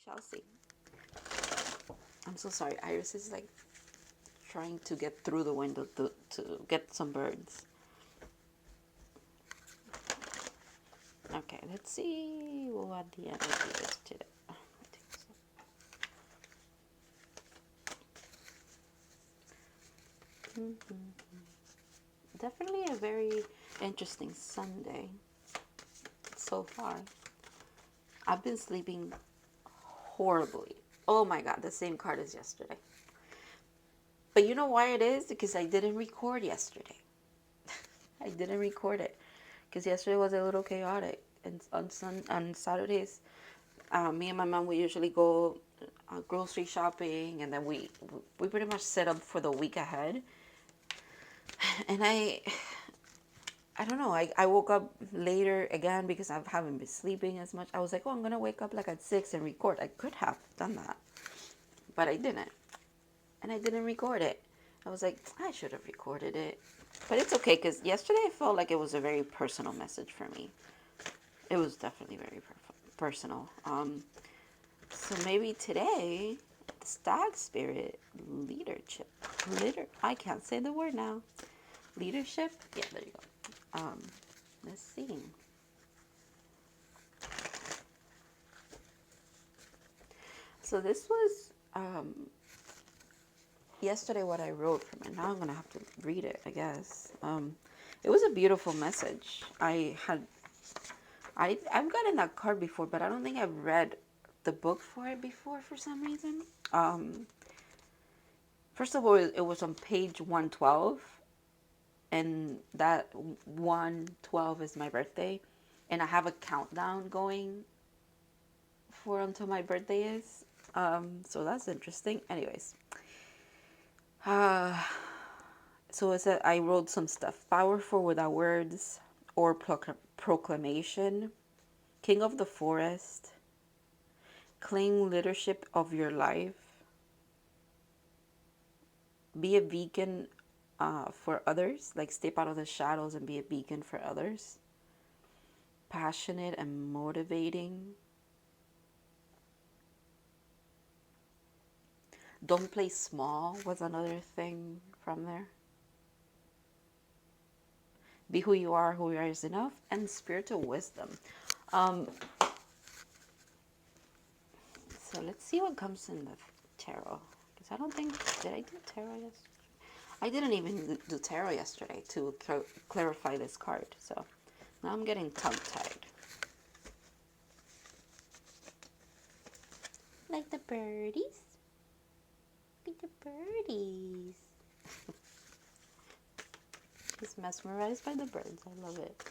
Shall see. I'm so sorry. Iris is like trying to get through the window to get some birds. Okay, let's see what the energy is today. Definitely a very interesting Sunday so far. I've been sleeping horribly. Oh my god, the same card as yesterday. But you know why it is? Because I didn't record yesterday. I didn't record it because yesterday was a little chaotic. And on Saturdays, me and my mom we usually go grocery shopping, and then we pretty much set up for the week ahead. And I don't know. I woke up later again because I haven't been sleeping as much. I was like, oh, I'm gonna wake up like at 6 and record. I could have done that, but I didn't, and I didn't record it. I was like, I should have recorded it, but it's okay because yesterday I felt like it was a very personal message for me. It was definitely very personal. So maybe today, the stag spirit leadership. I can't say the word now. Leadership. Yeah, there you go. Let's see. So this was yesterday what I wrote from it. Now I'm gonna have to read it, I guess. It was a beautiful message. I've gotten that card before, but I don't think I've read the book for it before for some reason. First of all, it was on page 112, and that 112 is my birthday, and I have a countdown going for until my birthday is. So that's interesting. Anyways, so it said I wrote some stuff. Powerful without words or proclamation. King of the forest. Claim leadership of your life. Be a beacon for others. Like step out of the shadows and be a beacon for others. Passionate and motivating. Don't play small was another thing from there. Be who you are is enough. And spiritual wisdom. So let's see what comes in the tarot. Because I don't think, did I do tarot yesterday? I didn't even do tarot yesterday to clarify this card. So now I'm getting tongue-tied. Like the birdies. Like the birdies. Just mesmerized by the birds. I love it.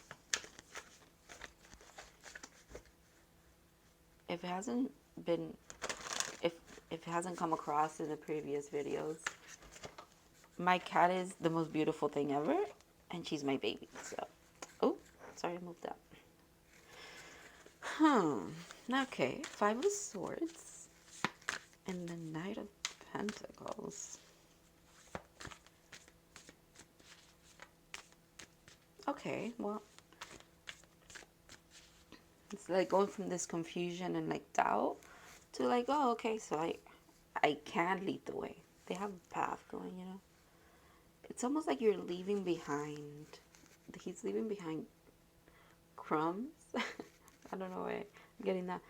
If it hasn't been, if it hasn't come across in the previous videos, my cat is the most beautiful thing ever, and she's my baby. So, oh, sorry, I moved up. Okay, Five of Swords and the Knight of Pentacles. Okay, well, it's like going from this confusion and like doubt to like, oh, okay, so I can lead the way. They have a path going, you know. It's almost like you're leaving behind. He's leaving behind crumbs. I don't know why I'm getting that.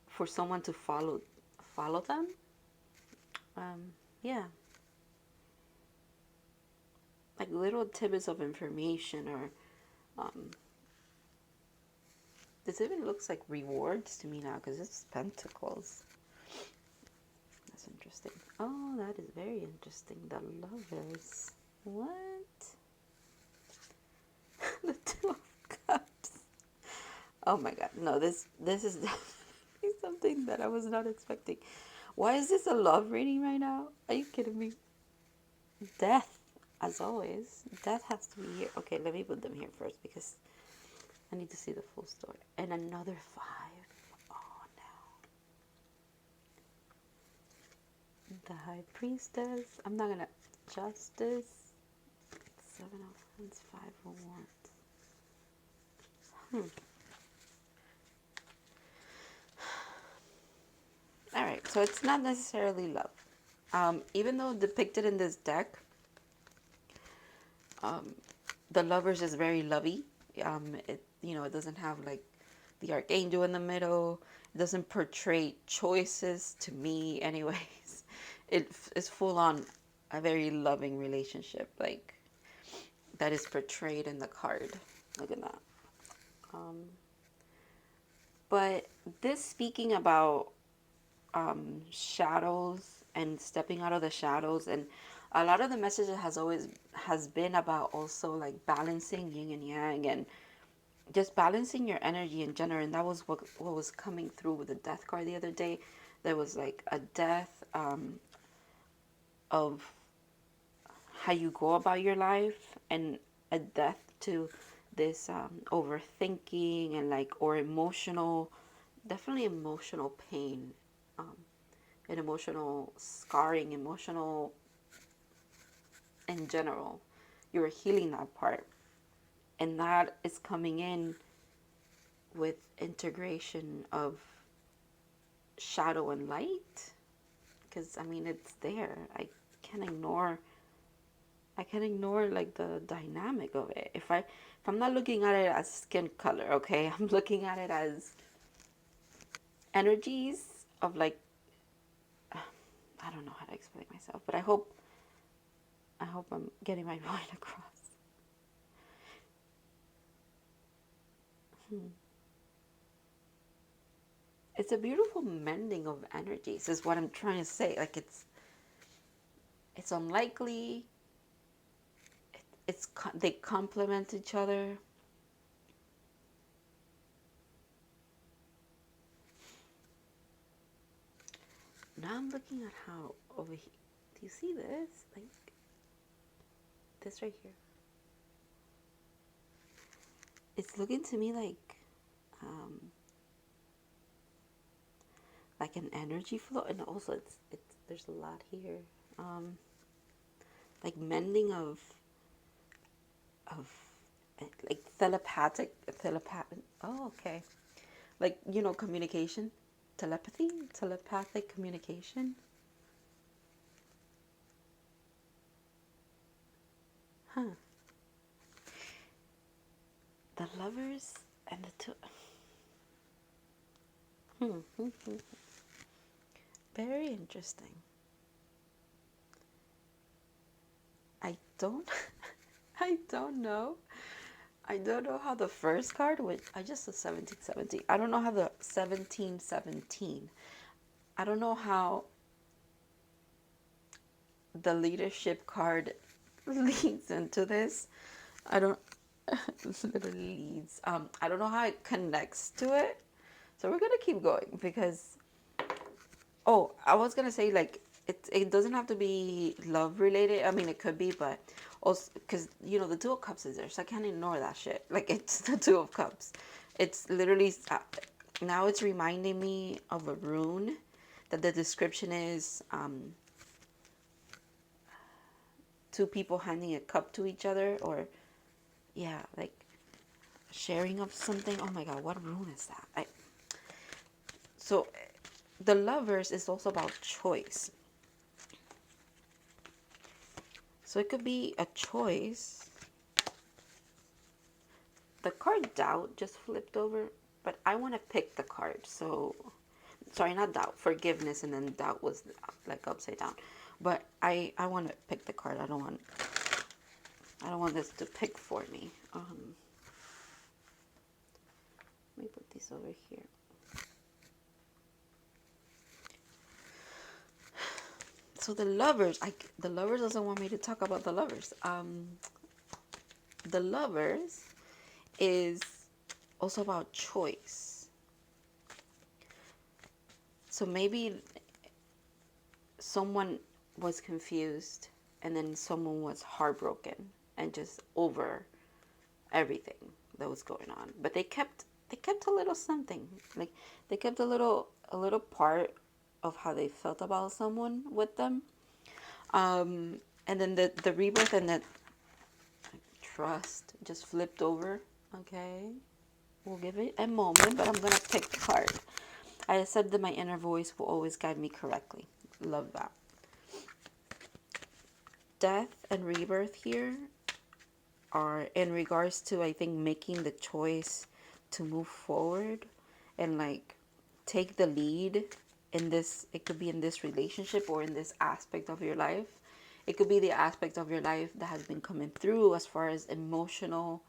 For someone to follow them. Yeah. Like little tidbits of information or this even looks like rewards to me now because it's pentacles. That's interesting. Oh, that is very interesting. The Lovers. What? The Two of Cups. Oh my god. No, this is definitely something that I was not expecting. Why is this a love reading right now? Are you kidding me? Death, as always. Death has to be here. Okay, let me put them here first because I need to see the full story. And another 5. Oh no. The High Priestess. I'm not gonna. Justice. 7 of Wands, 5 of Wands. All right, so it's not necessarily love. Even though depicted in this deck, the lovers is very lovey. It doesn't have like the archangel in the middle. It doesn't portray choices to me, anyways. It's full on a very loving relationship, like that is portrayed in the card. Look at that. But this speaking about shadows and stepping out of the shadows, and a lot of the messages has been about also like balancing yin and yang, and just balancing your energy in general. And that was what was coming through with the death card the other day. There was like a death of how you go about your life, and a death to this overthinking and like, or emotional, definitely emotional pain, and emotional scarring, emotional in general. You're healing that part, and that is coming in with integration of shadow and light, because I mean it's there. Can't ignore I can't ignore like the dynamic of it. If I'm not looking at it as skin color, okay, I'm looking at it as energies of like, I don't know how to explain myself, but I hope I'm getting my point across. It's a beautiful mending of energies is what I'm trying to say. Like it's unlikely. They complement each other. Now I'm looking at how over here. Do you see this? Like this right here. It's looking to me like an energy flow, and also it's there's a lot here. Like mending of like telepathic. Oh, okay. Like communication, telepathic communication. Huh. The lovers and the two. Very interesting. I don't I don't know. I don't know how the first card, which I just saw 1717. I don't know how the 1717. I don't know how the leadership card leads into this. I don't literally leads. I don't know how it connects to it. So we're gonna keep going because I was gonna say like it doesn't have to be love related. I mean it could be, but also because the Two of Cups is there, so I can't ignore that shit. Like it's the Two of Cups. It's literally now it's reminding me of a rune that the description is two people handing a cup to each other, or yeah, like sharing of something. Oh my god, what rune is that? So the lovers is also about choice. So it could be a choice. The card doubt just flipped over, but I want to pick the card. So, sorry, not doubt, forgiveness, and then doubt was like upside down. But I want to pick the card. I don't want this to pick for me. Let me put these over here. So the lovers doesn't want me to talk about the lovers. The lovers is also about choice. So maybe someone was confused, and then someone was heartbroken and just over everything that was going on. But they kept a little something. Like they kept a little part of how they felt about someone with them. And then the rebirth and the trust just flipped over. Okay. We'll give it a moment, but I'm gonna pick the card. I accept that my inner voice will always guide me correctly. Love that. Death and rebirth here are in regards to, I think, making the choice to move forward and like take the lead in this. It could be in this relationship or in this aspect of your life. It could be the aspect of your life that has been coming through as far as emotional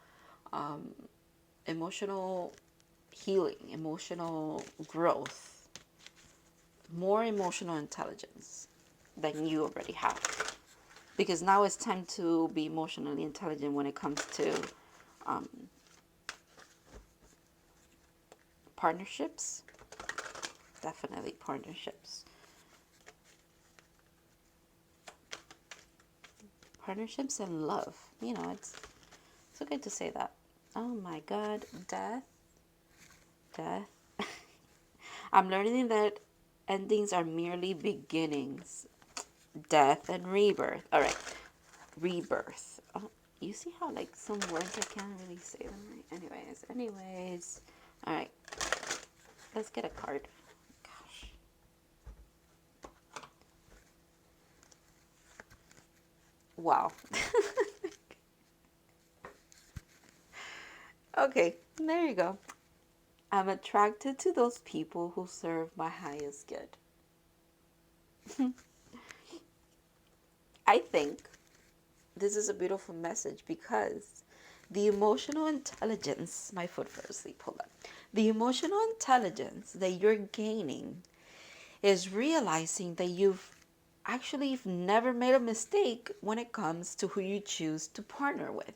healing, emotional growth, more emotional intelligence than you already have. Because now it's time to be emotionally intelligent when it comes to um, partnerships. Definitely partnerships. Partnerships and love. You know, it's okay to say that. Oh my God, death, death. I'm learning that endings are merely beginnings. Death and rebirth. All right, rebirth. Oh, you see how like some words I can't really say them right. Anyways. All right, let's get a card. Gosh. Wow. Okay, there you go. I'm attracted to those people who serve my highest good. I think this is a beautiful message because the emotional intelligence, my foot fell asleep, hold on. The emotional intelligence that you're gaining is realizing that you've never made a mistake when it comes to who you choose to partner with.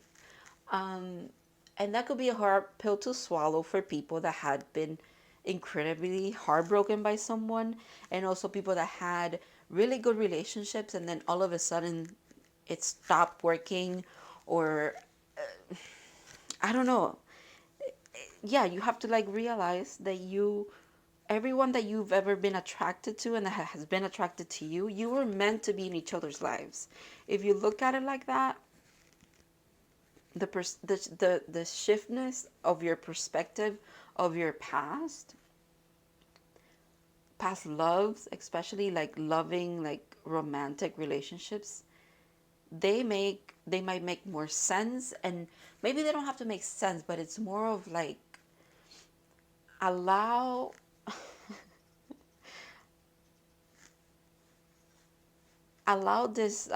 Um, and that could be a hard pill to swallow for people that had been incredibly heartbroken by someone, and also people that had really good relationships and then all of a sudden it stopped working, or I don't know. Yeah, you have to like realize that everyone that you've ever been attracted to and that has been attracted to you, you were meant to be in each other's lives. If you look at it like that, the shiftness of your perspective of your past loves, especially like loving, like romantic relationships, they might make more sense, and maybe they don't have to make sense, but it's more of like allow allow this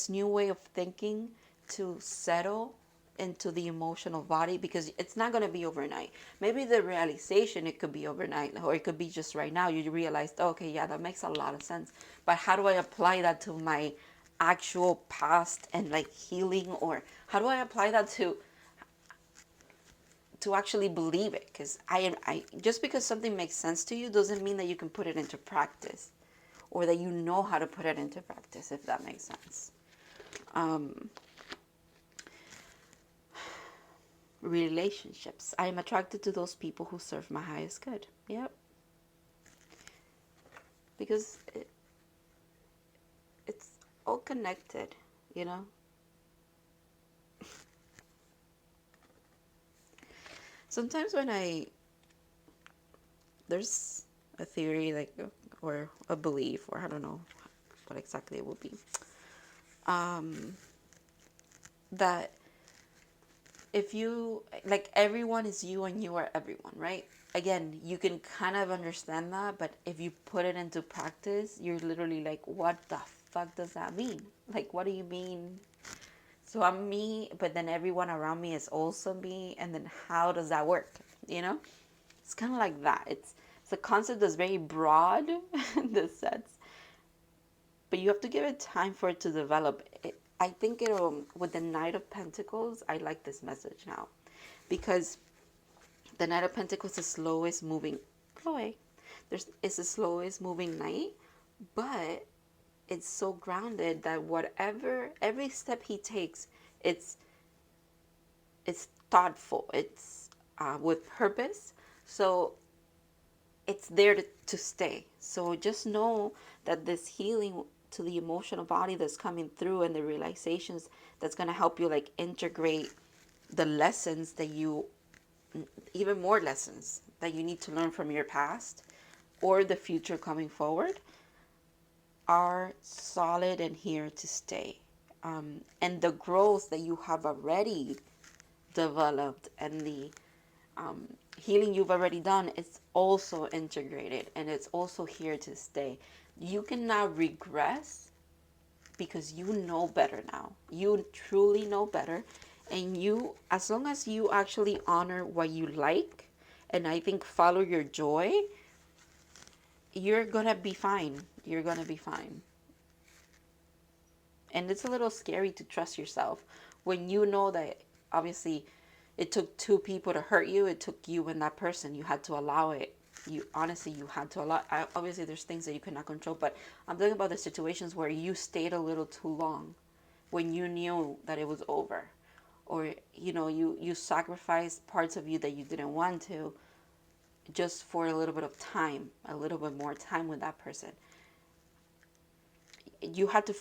new way of thinking to settle into the emotional body, because it's not going to be overnight. Maybe the realization, it could be overnight, or it could be just right now you realize, oh, okay, yeah, that makes a lot of sense, but how do I apply that to my actual past and like healing, or how do I apply that to actually believe it? Because I just because something makes sense to you doesn't mean that you can put it into practice, or that you know how to put it into practice, if that makes sense. um, Relationships. I am attracted to those people who serve my highest good. Yep. Because it's all connected, you know? Sometimes there's a theory, like, or a belief, or I don't know what exactly it would be, um, that if you, like, everyone is you and you are everyone, right? Again, you can kind of understand that, but if you put it into practice, you're literally like, what the fuck does that mean? Like, what do you mean? So I'm me, but then everyone around me is also me, and then how does that work? You know, it's kind of like that. It's a concept that's very broad in this sense, but you have to give it time for it to develop. I think with the Knight of Pentacles, I like this message now, because the Knight of Pentacles is the slowest moving. Go away. It's the slowest moving knight, but it's so grounded that every step he takes, it's it's thoughtful. It's with purpose. So it's there to stay. So just know that this healing to the emotional body that's coming through, and the realizations that's going to help you like integrate the lessons that you even more lessons that you need to learn from your past or the future coming forward are solid and here to stay. And the growth that you have already developed and the healing you've already done is also integrated and it's also here to stay. You cannot regress because you know better now. You truly know better. And you, as long as you actually honor what you like and I think follow your joy, you're gonna be fine. You're gonna be fine. And it's a little scary to trust yourself when you know that obviously it took two people to hurt you. It took you and that person. You had to allow it. You honestly, you had to allow. Obviously, there's things that you cannot control, but I'm talking about the situations where you stayed a little too long, when you knew that it was over, or you sacrificed parts of you that you didn't want to, just for a little bit of time, a little bit more time with that person. You had to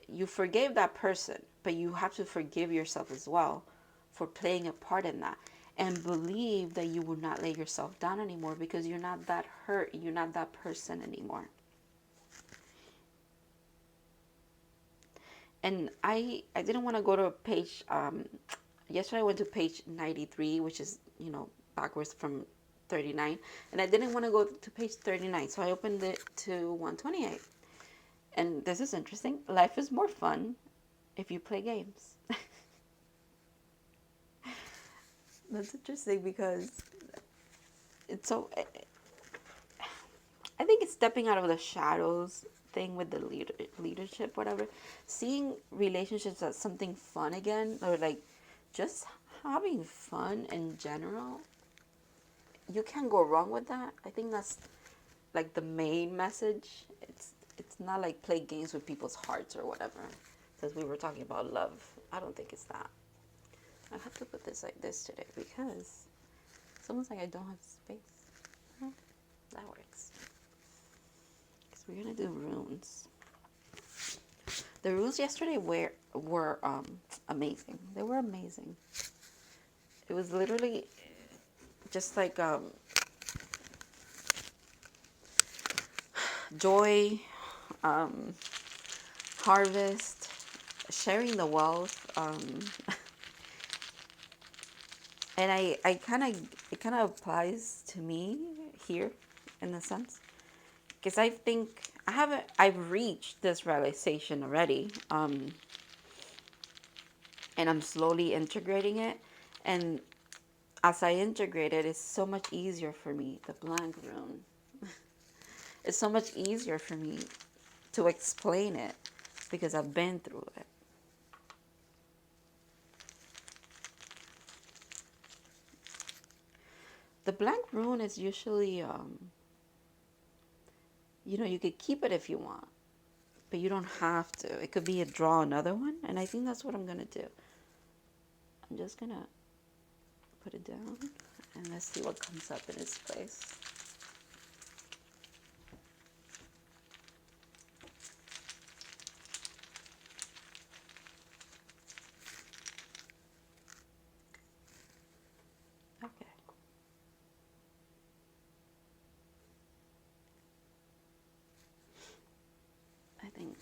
you forgave that person, but you have to forgive yourself as well for playing a part in that, and believe that you will not let yourself down anymore because you're not that hurt, you're not that person anymore. And I didn't want to go to page yesterday I went to page 93, which is backwards from 39, and I didn't want to go to page 39, so I opened it to 128. And this is interesting. Life is more fun if you play games. That's interesting because it's so. I think it's stepping out of the shadows thing with the leadership, whatever. Seeing relationships as something fun again, or like just having fun in general. You can't go wrong with that. I think that's like the main message. It's not like play games with people's hearts or whatever. Because we were talking about love. I don't think it's that. I have to put this like this today because it's almost like I don't have space. Well, that works. Because we're going to do runes. The runes yesterday were amazing. They were amazing. It was literally just like joy, harvest, sharing the wealth, and it kind of applies to me here in a sense, because I think I've reached this realization already, and I'm slowly integrating it, and as I integrate it, it's so much easier for me. The blank rune. It's so much easier for me to explain it because I've been through it. The blank rune is usually, you could keep it if you want, but you don't have to. It could be a draw another one, and I think that's what I'm going to do. I'm just going to put it down, and let's see what comes up in its place. Okay. I think,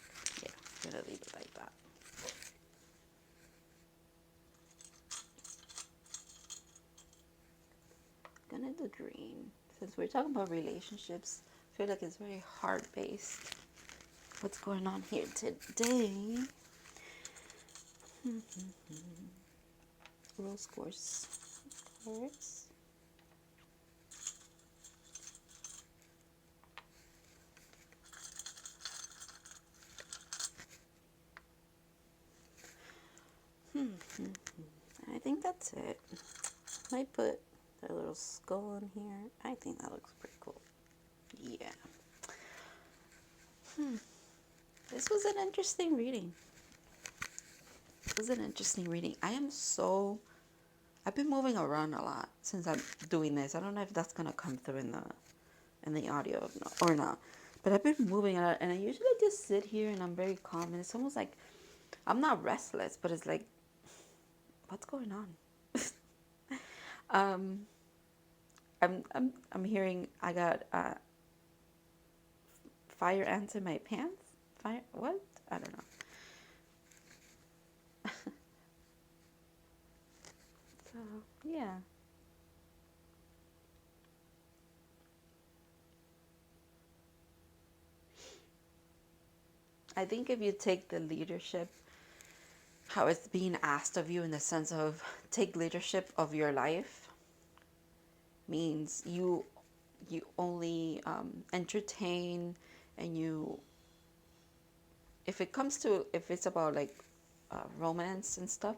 yeah, I'm going to leave it like that. I'm going to do green. Since we're talking about relationships, I feel like it's very heart-based. What's going on here today? Rose quartz. I think that's it. Might put a little skull in here. I think that looks pretty cool. Yeah. This was an interesting reading. I've been moving around a lot since I'm doing this. I don't know if that's gonna come through in the audio or not. But I've been moving a lot, and I usually just sit here and I'm very calm, and it's almost like I'm not restless, but it's like, what's going on? Um, I'm hearing I got fire ants in my pants. Fire what? I don't know. So yeah, I think if you take the leadership, how it's being asked of you in the sense of take leadership of your life, means you only entertain, and you, if it comes to, if it's about like romance and stuff,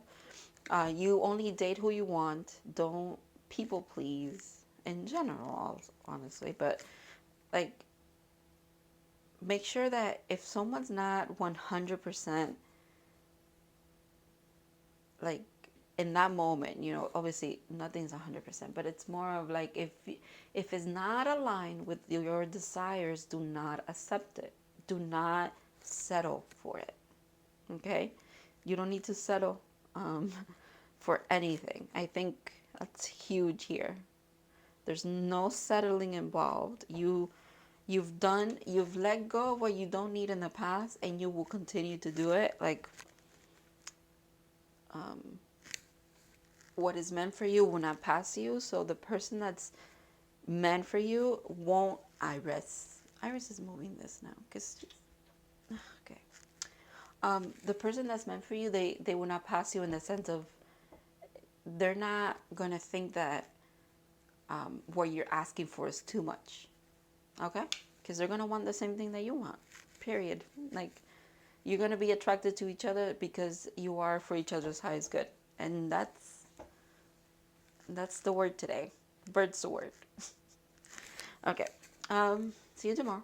you only date who you want. Don't people please in general, honestly. But like, make sure that if someone's not 100% like in that moment, obviously nothing's 100%, but it's more of like, if it's not aligned with your desires, do not accept it. Do not settle for it. Okay? You don't need to settle um, for anything. I think that's huge here. There's no settling involved. You've let go of what you don't need in the past, and you will continue to do it. Like, what is meant for you will not pass you. So the person that's meant for you won't. Iris is moving this now because okay. The person that's meant for you, they will not pass you in the sense of, they're not gonna think that what you're asking for is too much. Okay, because they're gonna want the same thing that you want. Period. Like, you're gonna be attracted to each other because you are for each other's highest good, and that's the word today. Bird's the word. Okay. See you tomorrow.